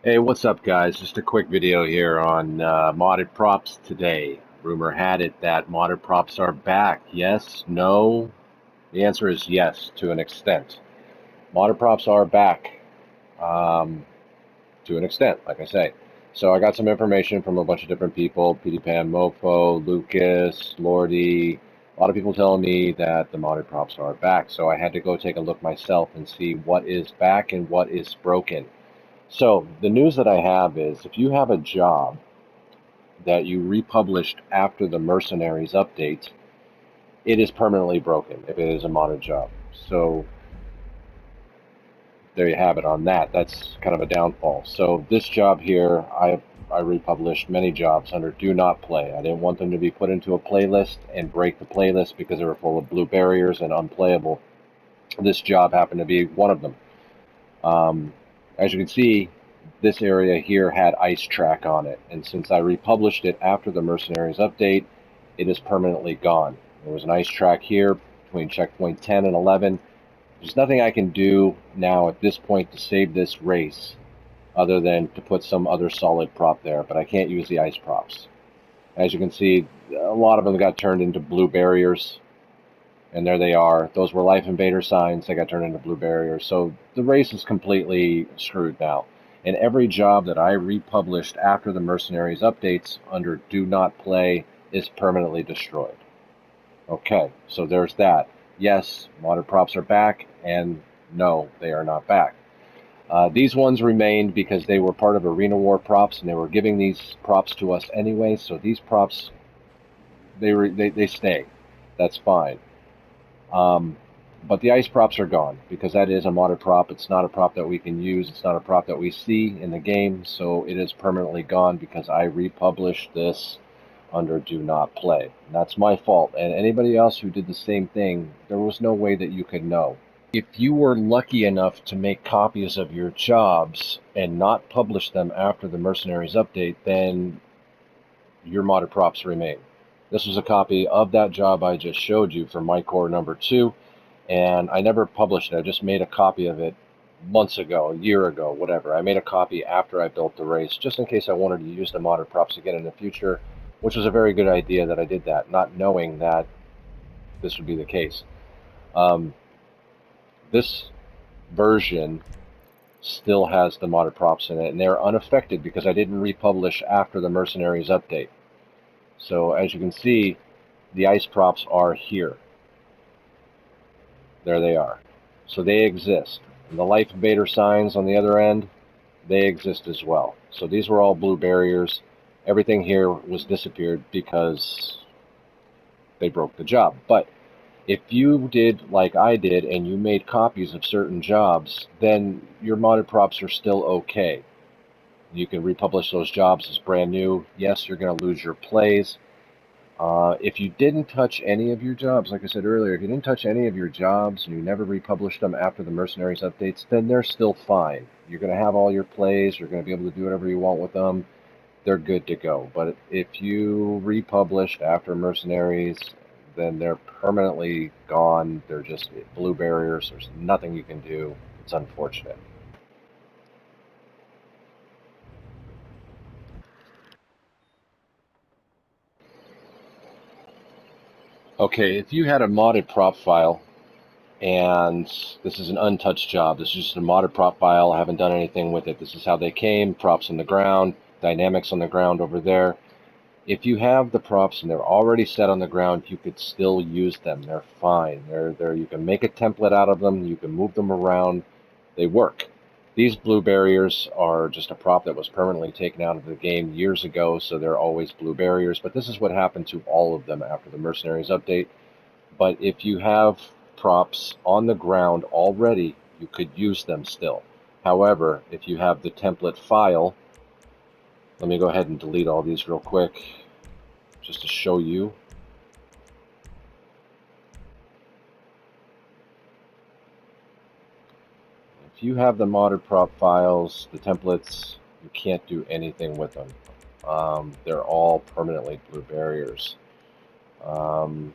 Hey, what's up, guys? Just a quick video here on modded props today. Rumor had it that modded props are back. Yes? No? The answer is yes, to an extent. Modded props are back, um, to an extent, like I say. So I got some information from a bunch of different people, PewDiePie, Mofo, Lucas, Lordy. A lot of people telling me that the modded props are back. So I had to go take a look myself and see what is back and what is broken. So the news that I have is if you have a job that you republished after the Mercenaries update, it is permanently broken if it is a modded job. So there you have it on that. That's kind of a downfall. So this job here, I republished many jobs under do not play. I didn't want them to be put into a playlist and break the playlist because they were full of blue barriers and unplayable. This job happened to be one of them. As you can see, this area here had ice track on it, and since I republished it after the Mercenaries update, it is permanently gone. There was an ice track here between checkpoint 10 and 11. There's nothing I can do now at this point to save this race other than to put some other solid prop there, but I can't use the ice props. As you can see, a lot of them got turned into blue barriers, and there they are. Those were Life Invader signs. They got turned into blue barriers. So the race is completely screwed now. And every job that I republished after the Mercenaries updates under Do Not Play is permanently destroyed. Okay, so there's that. Yes, modded props are back, and no, they are not back. These ones remained because they were part of Arena War props, and they were giving these props to us anyway. So these props, they stay. That's fine. Um, but the ice props are gone because that is a modded prop. It's not a prop that we can use. It's not a prop that we see in the game, so it is permanently gone because I republished this under Do Not Play. And that's my fault. And anybody else who did the same thing, there was no way that you could know. If you were lucky enough to make copies of your jobs and not publish them after the Mercenaries update, then your modded props remain. This was a copy of that job I just showed you for my core number 2, and I never published it. I just made a copy of it months ago, a year ago, whatever. I made a copy after I built the race, just in case I wanted to use the modded props again in the future, which was a very good idea that I did that, not knowing that this would be the case. Um, this version still has the modded props in it, and they're unaffected because I didn't republish after the Mercenaries update. So as you can see, the ice props are here. There they are. So they exist. And the Life Invader signs on the other end, they exist as well. So these were all blue barriers. Everything here was disappeared because they broke the job. But if you did like I did and you made copies of certain jobs, then your modded props are still okay. You can republish those jobs as brand new. Yes, you're going to lose your plays. If you didn't touch any of your jobs, like I said earlier, if you didn't touch any of your jobs and you never republished them after the Mercenaries updates, then they're still fine. You're going to have all your plays. You're going to be able to do whatever you want with them. They're good to go. But if you republished after Mercenaries, then they're permanently gone. They're just blue barriers. There's nothing you can do. It's unfortunate. Okay, if you had a modded prop file and this is an untouched job. This is just a modded prop file. I haven't done anything with it. This is how they came. Props on the ground, dynamics on the ground over there. If you have the props and they're already set on the ground, you could still use them. They're fine. They're you can make a template out of them. You can move them around. They work. These blue barriers are just a prop that was permanently taken out of the game years ago, so they're always blue barriers. But this is what happened to all of them after the Mercenaries update. But if you have props on the ground already, you could use them still. However, if you have the template file, let me go ahead and delete all these real quick just to show you. If you have the modded prop files, the templates, you can't do anything with them. They're all permanently blue barriers. Um,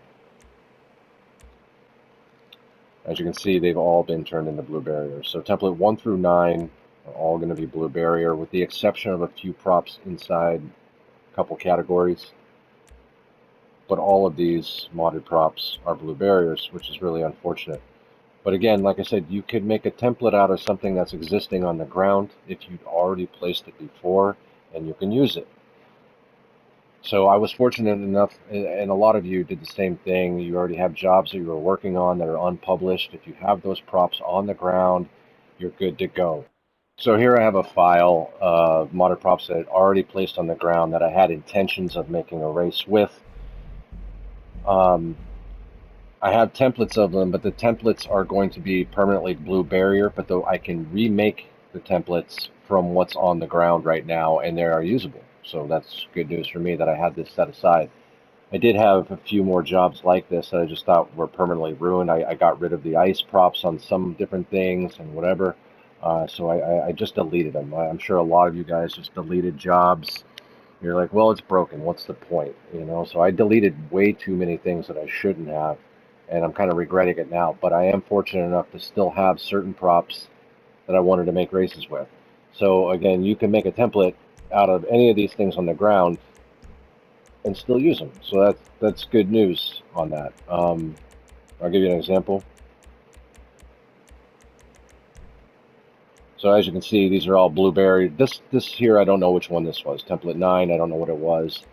as you can see, they've all been turned into blue barriers. So template 1 through 9 are all going to be blue barrier, with the exception of a few props inside a couple categories. But all of these modded props are blue barriers, which is really unfortunate. But again, like I said, you could make a template out of something that's existing on the ground if you'd already placed it before, and you can use it. So I was fortunate enough, and a lot of you did the same thing. You already have jobs that you were working on that are unpublished. If you have those props on the ground, you're good to go. So here I have a file of modded props that I had already placed on the ground that I had intentions of making a race with. I have templates of them, but the templates are going to be permanently blue barrier, but though I can remake the templates from what's on the ground right now, and they are usable. So that's good news for me that I had this set aside. I did have a few more jobs like this that I just thought were permanently ruined. I got rid of the ice props on some different things and whatever. So I just deleted them. I'm sure a lot of you guys just deleted jobs. You're like, well, it's broken. What's the point? You know, so I deleted way too many things that I shouldn't have, and I'm kind of regretting it now. But I am fortunate enough to still have certain props that I wanted to make races with. So again, you can make a template out of any of these things on the ground and still use them. So that's good news on that. I'll give you an example. So as you can see, these are all blueberry. This here, I don't know which one this was. Template 9, I don't know what it was.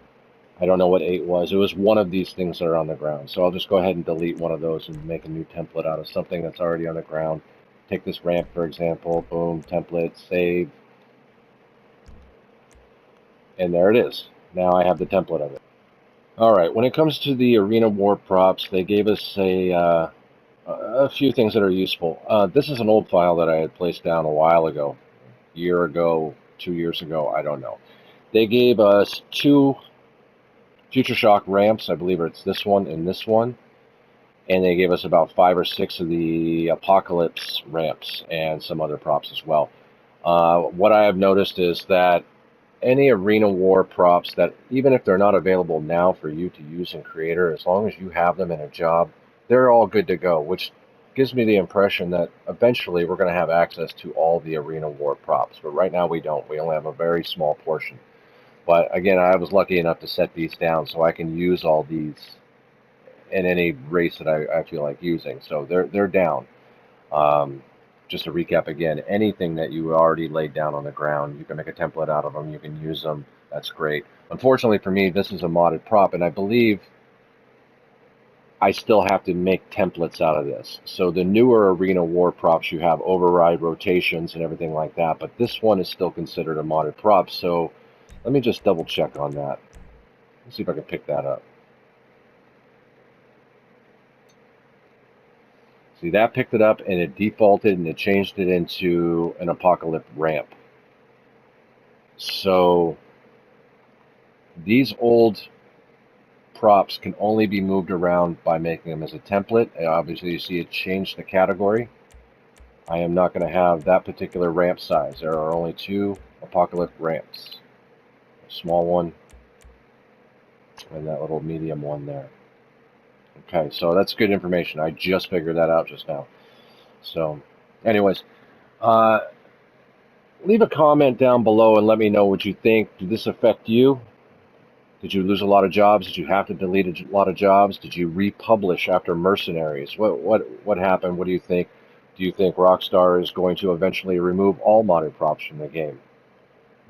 I don't know what 8 was. It was one of these things that are on the ground. So I'll just go ahead and delete one of those and make a new template out of something that's already on the ground. Take this ramp, for example. Boom, template, save. And there it is. Now I have the template of it. All right, when it comes to the Arena War props, they gave us a few things that are useful. This is an old file that I had placed down a while ago, a year ago, 2 years ago, I don't know. They gave us 2 Future Shock ramps, I believe it's this one and this one, and they gave us about 5 or 6 of the Apocalypse ramps and some other props as well. What I have noticed is that any Arena War props that, even if they're not available now for you to use in Creator, as long as you have them in a job, they're all good to go, which gives me the impression that eventually we're going to have access to all the Arena War props. But right now we don't. We only have a very small portion. But again, I was lucky enough to set these down so I can use all these in any race that I feel like using. So they're down. Just to recap again, anything that you already laid down on the ground, you can make a template out of them, you can use them, that's great. Unfortunately for me, this is a modded prop, and I believe I still have to make templates out of this. So the newer Arena War props, you have override rotations and everything like that, but this one is still considered a modded prop, so let me just double check on that. Let's see if I can pick that up. See, that picked it up and it defaulted and it changed it into an Apocalypse ramp. So these old props can only be moved around by making them as a template. Obviously, you see it changed the category. I am not going to have that particular ramp size. There are only 2 Apocalypse ramps. A small one and that little medium one there. Okay, so that's good information. I just figured that out just now. So, anyways, uh, leave a comment down below and let me know what you think. Did this affect you? Did you lose a lot of jobs? Did you have to delete a lot of jobs? Did you republish after Mercenaries? What happened? What do you think? Do you think Rockstar is going to eventually remove all modded props from the game,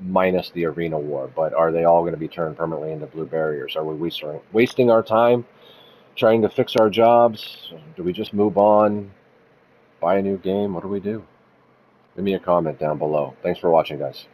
minus the Arena War? But are they all going to be turned permanently into blue barriers? Are we wasting our time trying to fix our jobs? Do we just move on, buy a new game? What do we do? Leave me a comment down below. Thanks for watching, guys.